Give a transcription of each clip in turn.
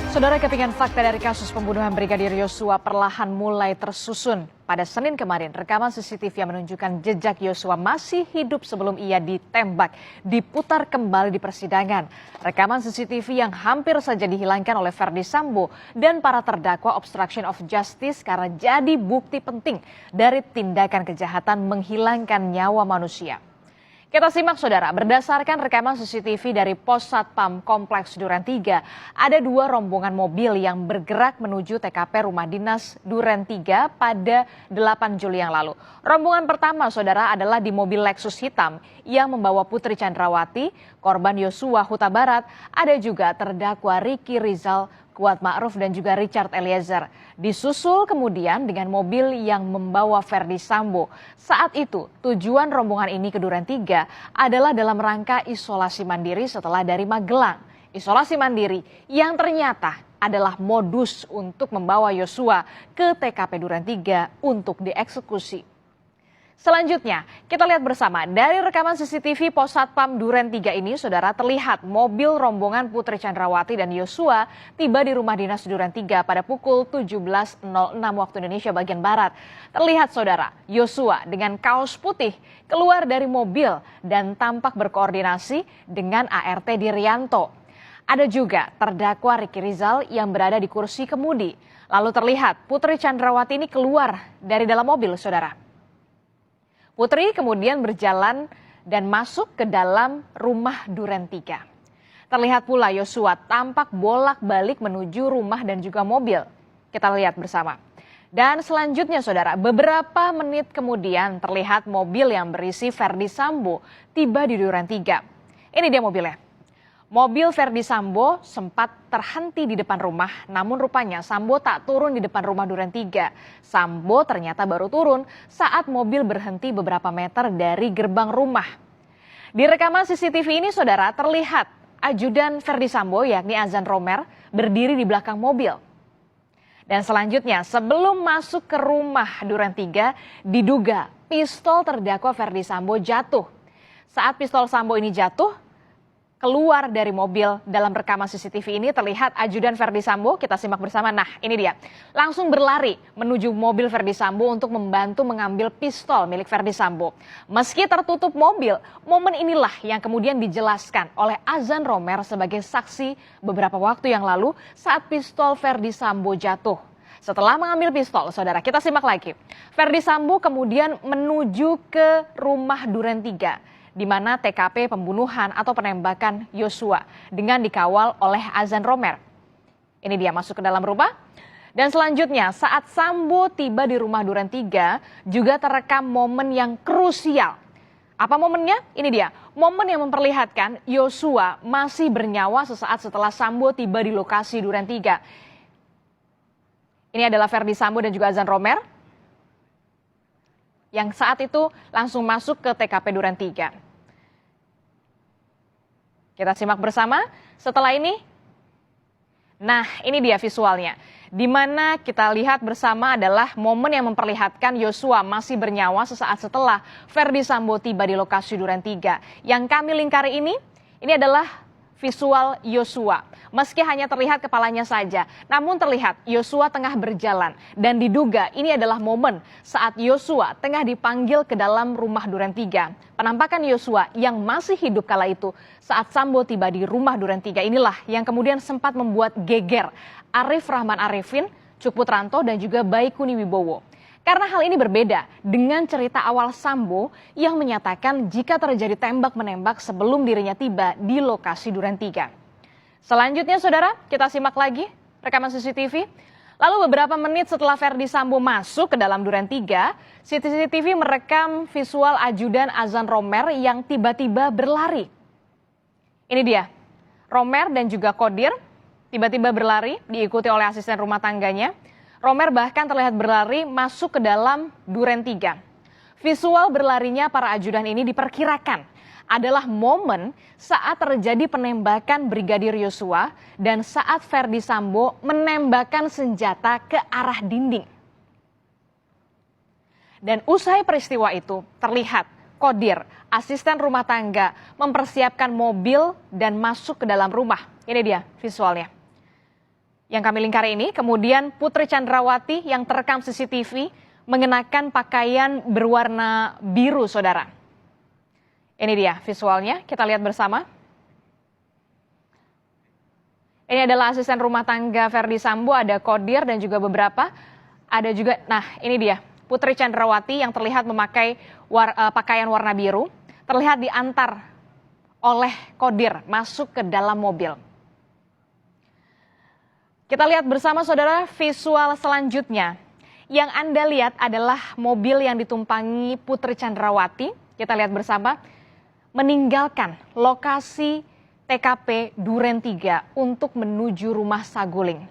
Saudara, kepingan fakta dari kasus pembunuhan Brigadir Yosua perlahan mulai tersusun. Pada Senin kemarin, rekaman CCTV yang menunjukkan jejak Yosua masih hidup sebelum ia ditembak diputar kembali di persidangan. Rekaman CCTV yang hampir saja dihilangkan oleh Ferdy Sambo dan para terdakwa obstruction of justice karena jadi bukti penting dari tindakan kejahatan menghilangkan nyawa manusia. Kita simak saudara, berdasarkan rekaman CCTV dari Pos Satpam Kompleks Duren 3, ada dua rombongan mobil yang bergerak menuju TKP Rumah Dinas Duren 3 pada 8 Juli yang lalu. Rombongan pertama saudara adalah di mobil Lexus hitam yang membawa Putri Chandrawati, korban Yosua Huta Barat, ada juga terdakwa Ricky Rizal, Kuat Ma'ruf dan juga Richard Eliezer. Disusul kemudian dengan mobil yang membawa Ferdy Sambo. Saat itu tujuan rombongan ini ke Duren 3 adalah dalam rangka isolasi mandiri setelah dari Magelang. Isolasi mandiri yang ternyata adalah modus untuk membawa Yosua ke TKP Duren 3 untuk dieksekusi. Selanjutnya, kita lihat bersama dari rekaman CCTV Pos Satpam Duren 3 ini, saudara, terlihat mobil rombongan Putri Chandrawati dan Yosua tiba di rumah dinas Duren 3 pada pukul 17.06 waktu Indonesia bagian Barat. Terlihat, saudara, Yosua dengan kaos putih keluar dari mobil dan tampak berkoordinasi dengan ART Dirianto. Ada juga terdakwa Ricky Rizal yang berada di kursi kemudi. Lalu terlihat Putri Chandrawati ini keluar dari dalam mobil, saudara. Putri kemudian berjalan dan masuk ke dalam rumah Duren 3. Terlihat pula Yosua tampak bolak-balik menuju rumah dan juga mobil. Kita lihat bersama. Dan selanjutnya saudara, beberapa menit kemudian terlihat mobil yang berisi Ferdy Sambo tiba di Duren 3. Ini dia mobilnya. Mobil Ferdy Sambo sempat terhenti di depan rumah, namun rupanya Sambo tak turun di depan rumah Duren 3. Sambo ternyata baru turun saat mobil berhenti beberapa meter dari gerbang rumah. Di rekaman CCTV ini saudara, terlihat ajudan Ferdy Sambo yakni Azan Romer berdiri di belakang mobil. Dan selanjutnya sebelum masuk ke rumah Duren 3, diduga pistol terdakwa Ferdy Sambo jatuh. Saat pistol Sambo ini jatuh, keluar dari mobil dalam rekaman CCTV ini terlihat ajudan Ferdy Sambo, kita simak bersama. Nah, ini dia. Langsung berlari menuju mobil Ferdy Sambo untuk membantu mengambil pistol milik Ferdy Sambo. Meski tertutup mobil, momen inilah yang kemudian dijelaskan oleh Azan Romer sebagai saksi beberapa waktu yang lalu saat pistol Ferdy Sambo jatuh. Setelah mengambil pistol, saudara, kita simak lagi. Ferdy Sambo kemudian menuju ke rumah Duren 3. Di mana TKP pembunuhan atau penembakan Yosua dengan dikawal oleh Azan Romer. Ini dia masuk ke dalam rumah. Dan selanjutnya saat Sambo tiba di rumah Duren 3 juga terekam momen yang krusial. Apa momennya? Ini dia, momen yang memperlihatkan Yosua masih bernyawa sesaat setelah Sambo tiba di lokasi Duren 3. Ini adalah Ferdy Sambo dan juga Azan Romer yang saat itu langsung masuk ke TKP Duren 3. Kita simak bersama setelah ini. Nah, ini dia visualnya. Di mana kita lihat bersama adalah momen yang memperlihatkan Yosua masih bernyawa sesaat setelah Ferdy Sambo tiba di lokasi Duren 3. Yang kami lingkari ini adalah visual Yosua. Meski hanya terlihat kepalanya saja, namun terlihat Yosua tengah berjalan dan diduga ini adalah momen saat Yosua tengah dipanggil ke dalam rumah Duren 3. Penampakan Yosua yang masih hidup kala itu saat Sambo tiba di rumah Duren 3 inilah yang kemudian sempat membuat geger Arif Rahman Arifin, Cuk Putranto dan juga Baikuni Wibowo. Karena hal ini berbeda dengan cerita awal Sambo yang menyatakan jika terjadi tembak-menembak sebelum dirinya tiba di lokasi Duren 3. Selanjutnya saudara, kita simak lagi rekaman CCTV. Lalu beberapa menit setelah Ferdy Sambo masuk ke dalam Duren 3, CCTV merekam visual ajudan Azan Romer yang tiba-tiba berlari. Ini dia, Romer dan juga Kodir tiba-tiba berlari diikuti oleh asisten rumah tangganya. Romer bahkan terlihat berlari masuk ke dalam Duren 3. Visual berlarinya para ajudan ini diperkirakan adalah momen saat terjadi penembakan Brigadir Yosua dan saat Ferdy Sambo menembakkan senjata ke arah dinding. Dan usai peristiwa itu terlihat Kodir, asisten rumah tangga, mempersiapkan mobil dan masuk ke dalam rumah. Ini dia visualnya. Yang kami lingkar ini, kemudian Putri Chandrawati yang terekam CCTV mengenakan pakaian berwarna biru, saudara. Ini dia visualnya, kita lihat bersama. Ini adalah asisten rumah tangga Verdi Sambo, ada Kodir dan juga beberapa. Ada juga, nah ini dia, Putri Chandrawati yang terlihat memakai pakaian warna biru, terlihat diantar oleh Kodir masuk ke dalam mobil. Kita lihat bersama saudara visual selanjutnya. Yang Anda lihat adalah mobil yang ditumpangi Putri Chandrawati. Kita lihat bersama, meninggalkan lokasi TKP Duren 3 untuk menuju rumah saguling.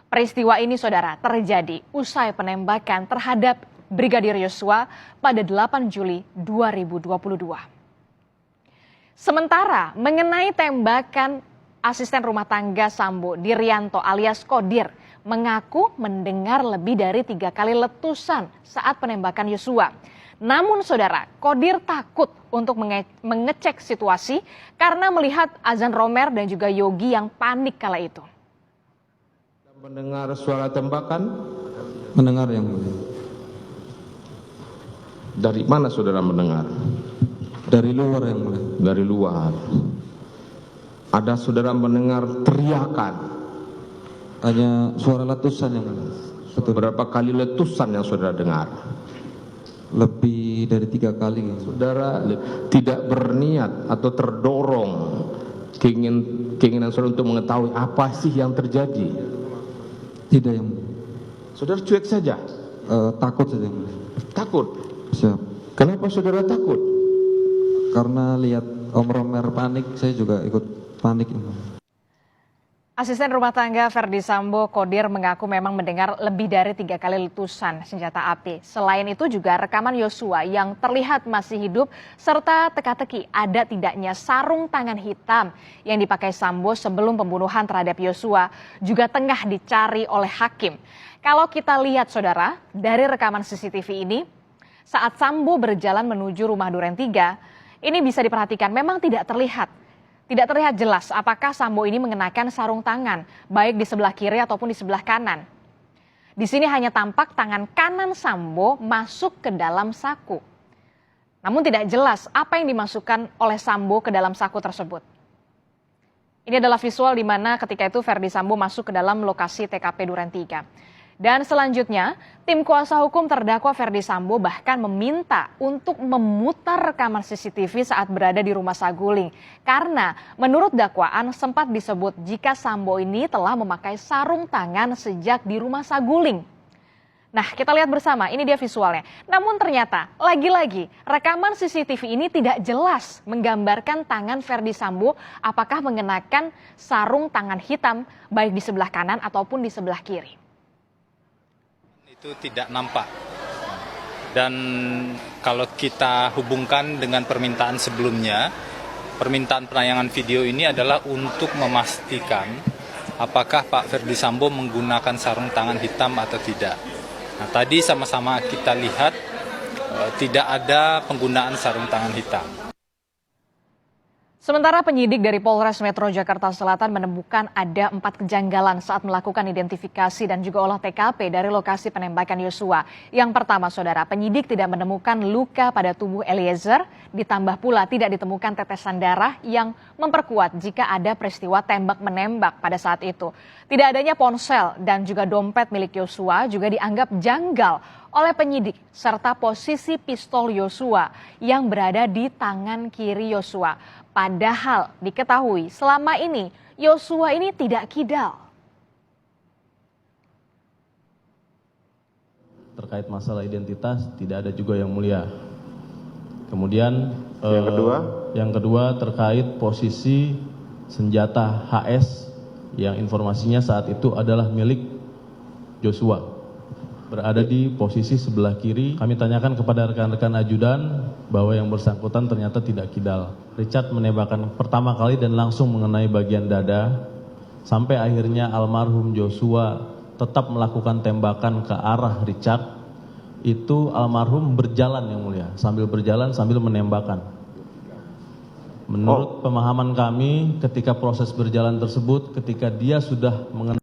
Peristiwa ini saudara terjadi usai penembakan terhadap Brigadir Yosua pada 8 Juli 2022. Sementara mengenai tembakan asisten rumah tangga Sambo, Diryanto alias Kodir, mengaku mendengar lebih dari 3 kali letusan saat penembakan Yosua. Namun saudara, Kodir takut untuk mengecek situasi karena melihat Azan Romer dan juga Yogi yang panik kala itu. Mendengar suara tembakan? Mendengar yang mulia. Dari mana saudara mendengar? Dari luar yang mulia. Dari luar. Ada saudara mendengar teriakan? Hanya suara letusan yang mulia. Betul. Berapa kali letusan yang saudara dengar? Lebih dari 3 kali. Saudara tidak berniat atau terdorong keinginan saudara untuk mengetahui apa sih yang terjadi? Tidak yang mulia. Saudara cuek saja? Takut saja yang mulia. Takut? Siap. Kenapa saudara takut? Karena lihat Om Romer panik, saya juga ikut panik yang mulia. Asisten rumah tangga Verdi Sambo, Kodir, mengaku memang mendengar lebih dari 3 kali letusan senjata api. Selain itu juga rekaman Yosua yang terlihat masih hidup serta teka-teki ada tidaknya sarung tangan hitam yang dipakai Sambo sebelum pembunuhan terhadap Yosua juga tengah dicari oleh hakim. Kalau kita lihat saudara, dari rekaman CCTV ini, saat Sambo berjalan menuju rumah Duren 3, ini bisa diperhatikan memang tidak terlihat jelas apakah Sambo ini mengenakan sarung tangan, baik di sebelah kiri ataupun di sebelah kanan. Di sini hanya tampak tangan kanan Sambo masuk ke dalam saku. Namun tidak jelas apa yang dimasukkan oleh Sambo ke dalam saku tersebut. Ini adalah visual di mana ketika itu Verdi Sambo masuk ke dalam lokasi TKP Duren 3. Dan selanjutnya, tim kuasa hukum terdakwa Verdi Sambo bahkan meminta untuk memutar rekaman CCTV saat berada di rumah saguling. Karena menurut dakwaan sempat disebut jika Sambo ini telah memakai sarung tangan sejak di rumah saguling. Nah, kita lihat bersama, ini dia visualnya. Namun ternyata, lagi-lagi, rekaman CCTV ini tidak jelas menggambarkan tangan Verdi Sambo apakah mengenakan sarung tangan hitam baik di sebelah kanan ataupun di sebelah kiri. Itu tidak nampak. Dan kalau kita hubungkan dengan permintaan sebelumnya, permintaan penayangan video ini adalah untuk memastikan apakah Pak Verdi Sambo menggunakan sarung tangan hitam atau tidak. Nah, tadi sama-sama kita lihat tidak ada penggunaan sarung tangan hitam. Sementara penyidik dari Polres Metro Jakarta Selatan menemukan ada 4 kejanggalan saat melakukan identifikasi dan juga olah TKP dari lokasi penembakan Yosua. Yang pertama, saudara, penyidik tidak menemukan luka pada tubuh Eliezer, ditambah pula tidak ditemukan tetesan darah yang memperkuat jika ada peristiwa tembak-menembak pada saat itu. Tidak adanya ponsel dan juga dompet milik Yosua juga dianggap janggal oleh penyidik, serta posisi pistol Yosua yang berada di tangan kiri Yosua. Padahal diketahui selama ini Yosua ini tidak kidal. Terkait masalah identitas tidak ada juga yang mulia. Kemudian yang kedua terkait posisi senjata HS yang informasinya saat itu adalah milik Joshua. Berada di posisi sebelah kiri. Kami tanyakan kepada rekan-rekan ajudan bahwa yang bersangkutan ternyata tidak kidal. Richard menembakkan pertama kali dan langsung mengenai bagian dada. Sampai akhirnya almarhum Joshua tetap melakukan tembakan ke arah Richard. Itu almarhum berjalan yang mulia. Sambil berjalan sambil menembakkan. Menurut pemahaman kami ketika proses berjalan tersebut, ketika dia sudah mengenai